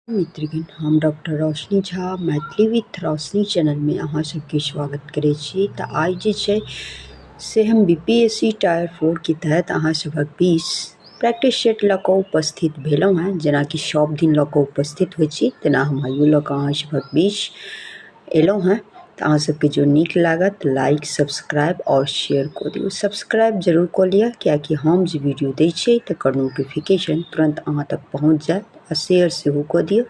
मित्रगण, हम doctor Roshni Jha Maithili with Roshni channel में अहाँ सबके स्वागत करै छी। तऽ आइ जे छै से हम BPSC टायर 4 के तहत अहाँ सभक बीच प्रैक्टिस सेट लऽ कऽ उपस्थित भेलहुँ हैं। जेना कि सब दिन लऽ कऽ उपस्थित होइ छी, तेना हम आइयो लऽ कऽ अहाँ सभक बीच एलहुँ हैं। तऽ अहाँ सबके जो नीक लागत लाइक सब्सक्राइब और शेयर कऽ दियौ। सब्सक्राइब जरूर कऽ लिअ, कियाकि हम जे वीडियो दै छियै तकर नोटिफिकेशन तुरंत अहाँ तक पहुँच जायत। आ शेयर सेहो कऽ दियौ,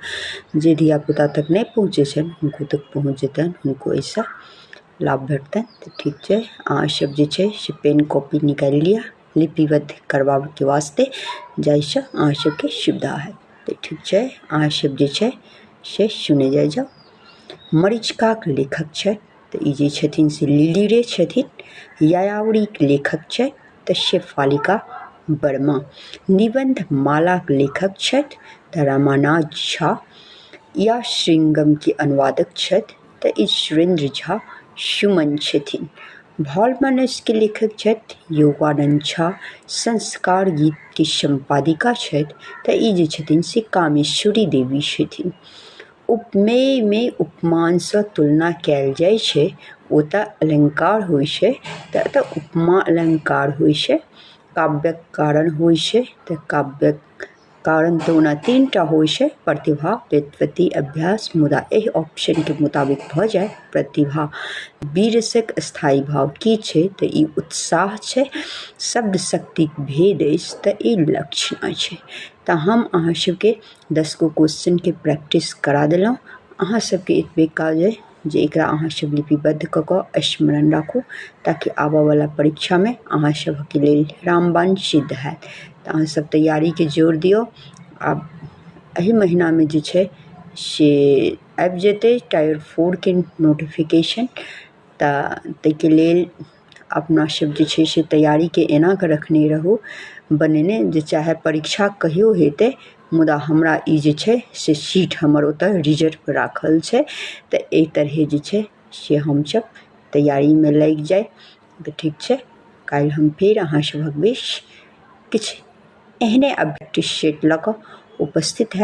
जे धियापुता तक नहीं पहुँचे छनि हुनको तक पहुँच जेतनि, हुनको एहिसँ लाभ भेटतनि। तऽ ठीक छै, अहाँ सब जे छै से पेन कॉपी निकालि लिअ लिपिबद्ध करबाके वास्ते, जाहिसँ अहाँ सबके सुविधा हैत। तऽ ठीक छै, अहाँ सब जे छै से सुने जाओ। मरीचिकाक लेखक छै तऽ ई जे छथिन से लिली रे छथिन। यायावरीके लेखक छै तऽ शेफालिका वर्मा। निबंध मालाक लेखक छथि तऽ रामानाथ झा। या श्रृंगम के अनुवादक छथि तऽ ई सुरेंद्र झा सुमन छथिन। भॉलमनस के लेखक छथि योगानंद झा। संस्कार गीत के संपादिका छथि तऽ ई जे छथिन से कामेश्वरी देवी छथिन। उपमेय में उपमानसँ तुलना कयल जाइ छै, ओ तऽ अलंकार होइ छै, तऽ एतऽ उपमा अलंकार होइ छै। काव्यक कारण होइ छै तऽ काव्यक कारण तऽ ओना 3 टा होइ छै, प्रतिभा व्युत्पत्ति अभ्यास। मुदा एहि ऑप्शन के मुताबिक भऽ जाय प्रतिभा। बीरसक स्थायी भाव की छै तऽ ई उत्साह छै। शब्द शक्तिक भेद अछि तऽ ई लक्षण छै। तऽ हम अहाँ सबके 10 गो क्वेश्चन के प्रैक्टिस करा देलहुँ। अहाँ सबके एतबे काज है जे एकरा अहाँ सब लिपिबद्ध कऽ कऽ स्मरण राखू, ताकि आबयवला परीक्षामे अहाँ सबके लेल रामबाण सिद्ध हैत। तऽ अहाँ सब तैयारीके जोर दियौ। आब एहि महीनामे जे छै से आबि जेतै टायर 4 के नोटिफिकेशन। तऽ ताहिके लेल अपना सब जे छै से तैयारीके एना कऽ रखने रहू बनेने, जे चाहे परीक्षा कहियो हेतै, मुदा हमरा ई जे छै से सीट हमर ओतऽ रिजर्व राखल छै। तऽ एहि तरहे जे छै से हमसब तैयारीमे लागि जाय। तऽ ठीक छै, काल्हि हम फेर अहाँ सभक बीच किछु एहने प्रैक्टिस सेट लऽ कऽ उपस्थित है।